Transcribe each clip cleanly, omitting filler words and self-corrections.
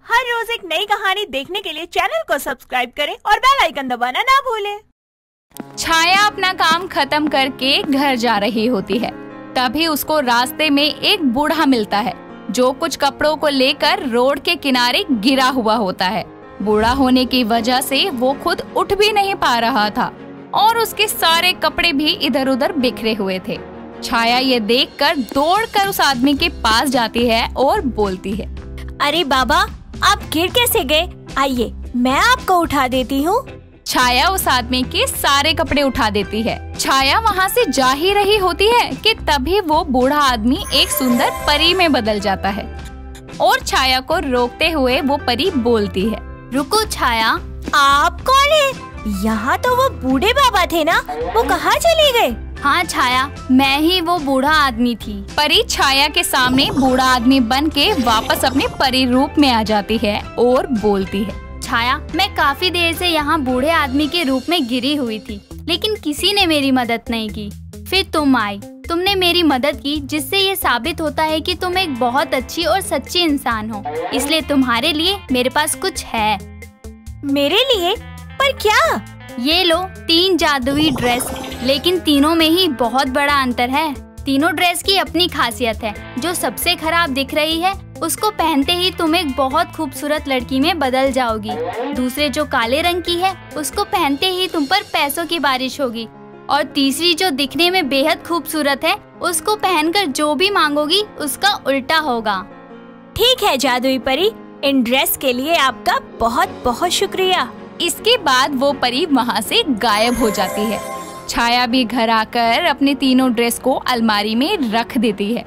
हर रोज एक नई कहानी देखने के लिए चैनल को सब्सक्राइब करें और बेल आइकन दबाना ना भूलें। छाया अपना काम खत्म करके घर जा रही होती है। तभी उसको रास्ते में एक बूढ़ा मिलता है जो कुछ कपड़ों को लेकर रोड के किनारे गिरा हुआ होता है। बूढ़ा होने की वजह से वो खुद उठ भी नहीं पा रहा था और उसके सारे कपड़े भी इधर उधर बिखरे हुए थे। छाया ये देखकर दौड़कर उस आदमी के पास जाती है और बोलती है, अरे बाबा, आप गिर कैसे गए? आइए मैं आपको उठा देती हूँ। छाया उस आदमी के सारे कपड़े उठा देती है। छाया वहाँ से जा ही रही होती है कि तभी वो बूढ़ा आदमी एक सुंदर परी में बदल जाता है और छाया को रोकते हुए वो परी बोलती है, रुको छाया, आप कौन है? यहाँ तो वो बूढ़े बाबा थे ना, वो कहाँ चले गए? हाँ छाया, मैं ही वो बूढ़ा आदमी थी। परी छाया के सामने बूढ़ा आदमी बन के वापस अपने परी रूप में आ जाती है और बोलती है, छाया, मैं काफी देर से यहाँ बूढ़े आदमी के रूप में गिरी हुई थी, लेकिन किसी ने मेरी मदद नहीं की। फिर तुम आई, तुमने मेरी मदद की, जिससे ये साबित होता है कि तुम एक बहुत अच्छी और सच्ची इंसान हो। इसलिए तुम्हारे लिए मेरे पास कुछ है। मेरे लिए? पर क्या? ये लो 3 जादुई ड्रेस, लेकिन तीनों में ही बहुत बड़ा अंतर है। तीनों ड्रेस की अपनी खासियत है। जो सबसे खराब दिख रही है उसको पहनते ही तुम एक बहुत खूबसूरत लड़की में बदल जाओगी। दूसरे जो काले रंग की है उसको पहनते ही तुम पर पैसों की बारिश होगी। और तीसरी जो दिखने में बेहद खूबसूरत है उसको पहनकर जो भी मांगोगी उसका उल्टा होगा। ठीक है जादुई परी, इन ड्रेस के लिए आपका बहुत बहुत शुक्रिया। इसके बाद वो परी वहाँ से गायब हो जाती है। छाया भी घर आकर अपने तीनों ड्रेस को अलमारी में रख देती है।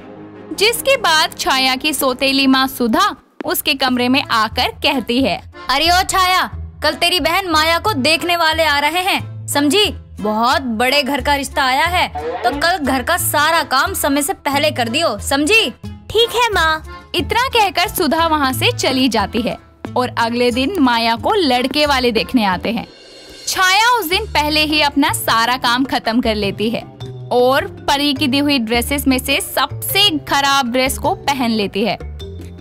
जिसके बाद छाया की सौतेली माँ सुधा उसके कमरे में आकर कहती है, अरे ओ छाया, कल तेरी बहन माया को देखने वाले आ रहे हैं, समझी? बहुत बड़े घर का रिश्ता आया है, तो कल घर का सारा काम समय से पहले कर दियो, समझी? ठीक है माँ। इतना कहकर सुधा वहाँ से चली जाती है और अगले दिन माया को लड़के वाले देखने आते हैं। छाया उस दिन पहले ही अपना सारा काम खत्म कर लेती है और परी की दी हुई ड्रेसेस में से सबसे खराब ड्रेस को पहन लेती है।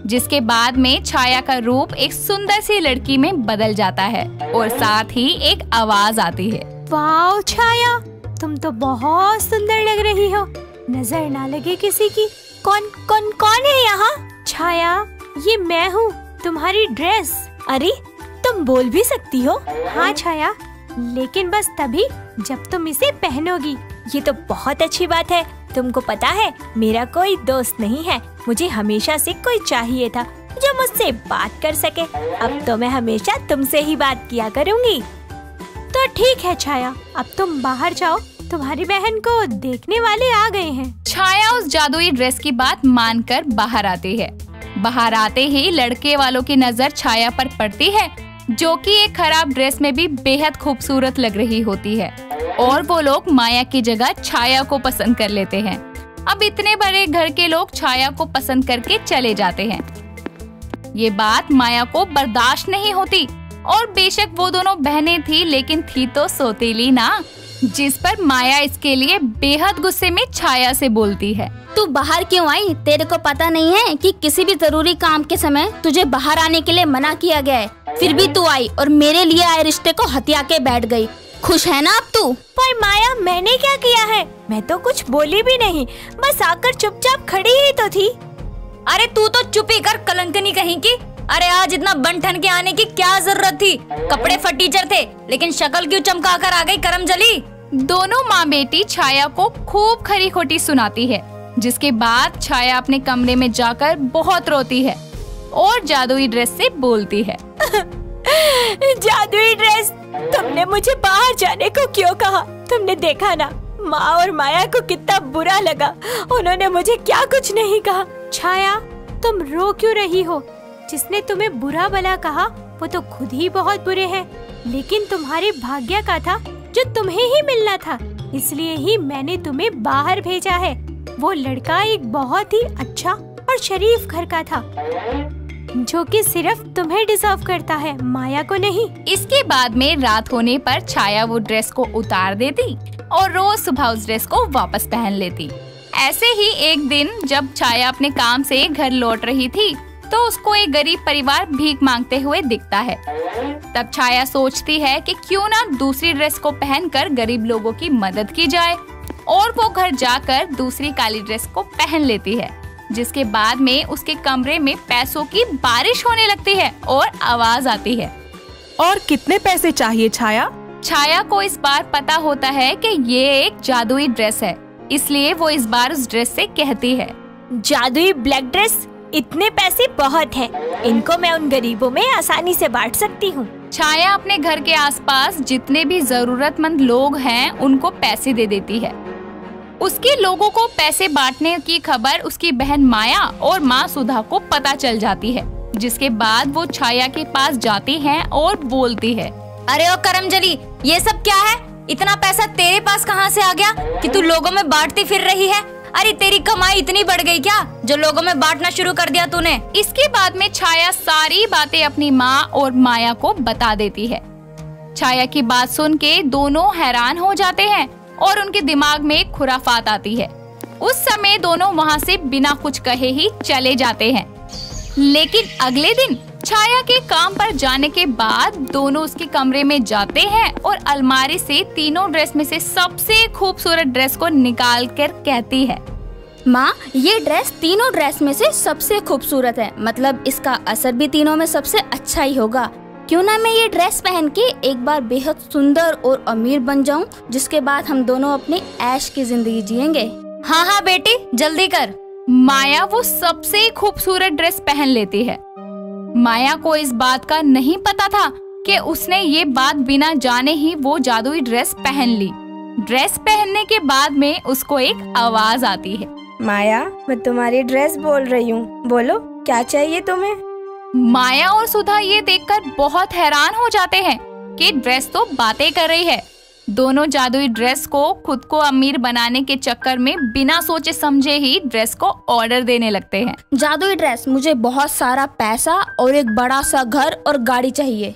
जिसके बाद में छाया का रूप एक सुंदर सी लड़की में बदल जाता है और साथ ही एक आवाज आती है, वाओ छाया, तुम तो बहुत सुंदर लग रही हो, नजर ना लगे किसी की। कौन है यहाँ? छाया, ये मैं हूँ, तुम्हारी ड्रेस। अरे तुम बोल भी सकती हो? हाँ छाया, लेकिन बस तभी जब तुम इसे पहनोगी। ये तो बहुत अच्छी बात है। तुमको पता है मेरा कोई दोस्त नहीं है, मुझे हमेशा से कोई चाहिए था जो मुझसे बात कर सके। अब तो मैं हमेशा तुमसे ही बात किया करूँगी। तो ठीक है छाया, अब तुम बाहर जाओ, तुम्हारी बहन को देखने वाले आ गए हैं। छाया उस जादुई ड्रेस की बात मानकर बाहर आती है। बाहर आते ही लड़के वालों की नजर छाया पर पड़ती है, जो कि एक खराब ड्रेस में भी बेहद खूबसूरत लग रही होती है और वो लोग माया की जगह छाया को पसंद कर लेते हैं। अब इतने बड़े घर के लोग छाया को पसंद करके चले जाते हैं। ये बात माया को बर्दाश्त नहीं होती और बेशक वो दोनों बहनें थी, लेकिन थी तो सौतेली ना। जिस पर माया इसके लिए बेहद गुस्से में छाया से बोलती है, तू बाहर क्यों आई? तेरे को पता नहीं है कि किसी भी जरूरी काम के समय तुझे बाहर आने के लिए मना किया गया है? फिर भी तू आई और मेरे लिए आए रिश्ते को हत्या के बैठ गई। खुश है ना अब तू? पर माया, मैंने क्या किया है? मैं तो कुछ बोली भी नहीं, बस आकर चुपचाप खड़ी ही तो थी। अरे तू तो चुप ही कर, कलंकनी कहीं की। अरे आज इतना बन ठन के आने की क्या जरूरत थी? कपड़े फटीचर थे, लेकिन शक्ल क्यों चमका कर आ गई करम जली? दोनों माँ बेटी छाया को खूब खरी खोटी सुनाती है। जिसके बाद छाया अपने कमरे में जाकर बहुत रोती है और जादुई ड्रेस से बोलती है, जादुई ड्रेस, तुमने मुझे बाहर जाने को क्यों कहा? तुमने देखा ना माँ और माया को कितना बुरा लगा, उन्होंने मुझे क्या कुछ नहीं कहा। छाया, तुम रो क्यों रही हो? जिसने तुम्हें बुरा भला कहा वो तो खुद ही बहुत बुरे हैं, लेकिन तुम्हारे भाग्य का था जो तुम्हें ही मिलना था, इसलिए ही मैंने तुम्हें बाहर भेजा है। वो लड़का एक बहुत ही अच्छा और शरीफ घर का था, जो कि सिर्फ तुम्हें डिजर्व करता है, माया को नहीं। इसके बाद में रात होने पर छाया वो ड्रेस को उतार देती और रोज सुबह उस ड्रेस को वापस पहन लेती। ऐसे ही एक दिन जब छाया अपने काम से घर लौट रही थी तो उसको एक गरीब परिवार भीख मांगते हुए दिखता है। तब छाया सोचती है कि क्यों ना दूसरी ड्रेस को पहनकर गरीब लोगों की मदद की जाए, और वो घर जाकर दूसरी काली ड्रेस को पहन लेती है। जिसके बाद में उसके कमरे में पैसों की बारिश होने लगती है और आवाज आती है। और कितने पैसे चाहिए छाया? छाया को इस बार पता होता है कि ये एक जादुई ड्रेस है, इसलिए वो इस बार उस ड्रेस से कहती है, जादुई ब्लैक ड्रेस, इतने पैसे बहुत हैं। इनको मैं उन गरीबों में आसानी से बांट सकती हूँ। छाया अपने घर के आसपास जितने भी जरूरतमंद लोग हैं उनको पैसे दे देती है। उसके लोगों को पैसे बांटने की खबर उसकी बहन माया और माँ सुधा को पता चल जाती है। जिसके बाद वो छाया के पास जाती हैं और बोलती है, अरे ओ करमजली, ये सब क्या है? इतना पैसा तेरे पास कहाँ से आ गया कि तू लोगों में बांटती फिर रही है? अरे तेरी कमाई इतनी बढ़ गई क्या जो लोगों में बांटना शुरू कर दिया तूने? इसके बाद में छाया सारी बातें अपनी माँ और माया को बता देती है। छाया की बात सुन के दोनों हैरान हो जाते हैं और उनके दिमाग में एक खुराफात आती है। उस समय दोनों वहाँ से बिना कुछ कहे ही चले जाते हैं। लेकिन अगले दिन छाया के काम पर जाने के बाद दोनों उसके कमरे में जाते हैं और अलमारी से तीनों ड्रेस में से सबसे खूबसूरत ड्रेस को निकाल कर कहती है, माँ, ये ड्रेस तीनों ड्रेस में से सबसे खूबसूरत है। मतलब इसका असर भी तीनों में सबसे अच्छा ही होगा। क्यों ना मैं ये ड्रेस पहन के एक बार बेहद सुंदर और अमीर बन जाऊं, जिसके बाद हम दोनों अपनी ऐश की जिंदगी जिएंगे। हाँ हाँ बेटी, जल्दी कर। माया वो सबसे खूबसूरत ड्रेस पहन लेती है। माया को इस बात का नहीं पता था कि उसने ये बात बिना जाने ही वो जादुई ड्रेस पहन ली। ड्रेस पहनने के बाद में उसको एक आवाज आती है, माया, मैं तुम्हारी ड्रेस बोल रही हूँ, बोलो क्या चाहिए तुम्हें? माया और सुधा ये देखकर बहुत हैरान हो जाते हैं कि ड्रेस तो बातें कर रही है। दोनों जादुई ड्रेस को खुद को अमीर बनाने के चक्कर में बिना सोचे समझे ही ड्रेस को ऑर्डर देने लगते हैं। जादुई ड्रेस, मुझे बहुत सारा पैसा और एक बड़ा सा घर और गाड़ी चाहिए।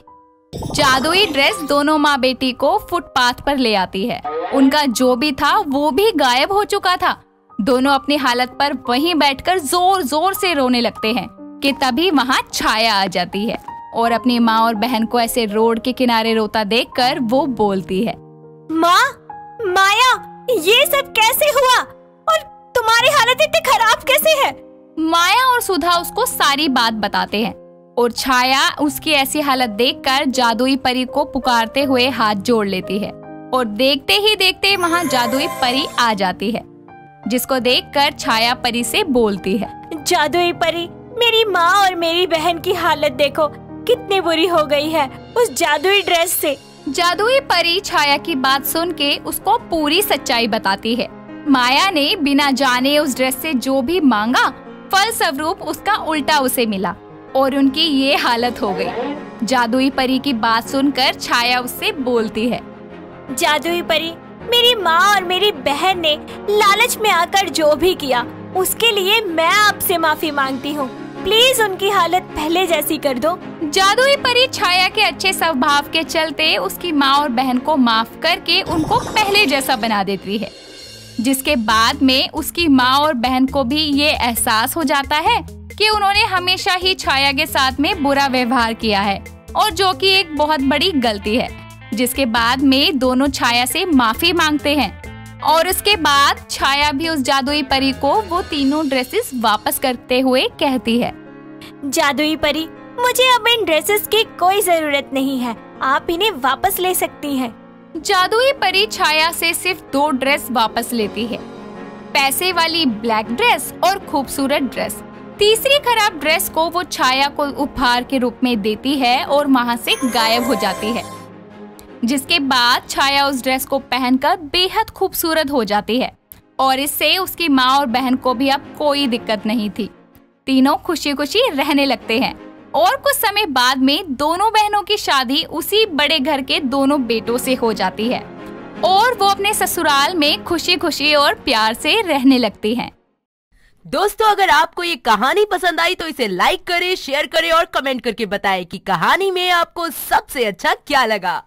जादुई ड्रेस दोनों माँ बेटी को फुटपाथ पर ले आती है। उनका जो भी था वो भी गायब हो चुका था। दोनों अपनी हालत पर वहीं बैठकर जोर जोर से रोने लगते हैं कि तभी वहाँ छाया आ जाती है और अपनी माँ और बहन को ऐसे रोड के किनारे रोता देखकर वो बोलती है, माँ, माया, ये सब कैसे हुआ और तुम्हारी हालत इतनी खराब कैसे है? माया और सुधा उसको सारी बात बताते हैं और छाया उसकी ऐसी हालत देखकर जादुई परी को पुकारते हुए हाथ जोड़ लेती है और देखते ही देखते वहाँ जादुई परी आ जाती है, जिसको देखकर छाया परी से बोलती है, जादुई परी, मेरी माँ और मेरी बहन की हालत देखो, कितनी बुरी हो गई है उस जादुई ड्रेस से। जादुई परी छाया की बात सुन के उसको पूरी सच्चाई बताती है। माया ने बिना जाने उस ड्रेस से जो भी मांगा, फलस्वरूप उसका उल्टा उसे मिला और उनकी ये हालत हो गई। जादुई परी की बात सुनकर छाया उससे बोलती है, जादुई परी, मेरी माँ और मेरी बहन ने लालच में आकर जो भी किया उसके लिए मैं आपसे माफी मांगती हूँ। प्लीज उनकी हालत पहले जैसी कर दो। जादुई परी छाया के अच्छे स्वभाव के चलते उसकी माँ और बहन को माफ करके उनको पहले जैसा बना देती है। जिसके बाद में उसकी माँ और बहन को भी ये एहसास हो जाता है कि उन्होंने हमेशा ही छाया के साथ में बुरा व्यवहार किया है और जो कि एक बहुत बड़ी गलती है। जिसके बाद में दोनों छाया से माफी मांगते हैं और उसके बाद छाया भी उस जादुई परी को वो तीनों ड्रेसेस वापस करते हुए कहती है, जादुई परी, मुझे अब इन ड्रेसेस की कोई जरूरत नहीं है, आप इन्हें वापस ले सकती हैं। जादुई परी छाया से सिर्फ 2 ड्रेस वापस लेती है, पैसे वाली ब्लैक ड्रेस और खूबसूरत ड्रेस। तीसरी खराब ड्रेस को वो छाया को उपहार के रूप में देती है और वहाँ से गायब हो जाती है। जिसके बाद छाया उस ड्रेस को पहनकर बेहद खूबसूरत हो जाती है और इससे उसकी माँ और बहन को भी अब कोई दिक्कत नहीं थी। तीनों खुशी खुशी रहने लगते हैं और कुछ समय बाद में दोनों बहनों की शादी उसी बड़े घर के दोनों बेटों से हो जाती है और वो अपने ससुराल में खुशी खुशी और प्यार से रहने लगती हैं। दोस्तों, अगर आपको ये कहानी पसंद आई तो इसे लाइक करें, शेयर करें और कमेंट करके बताएं कि कहानी में आपको सबसे अच्छा क्या लगा।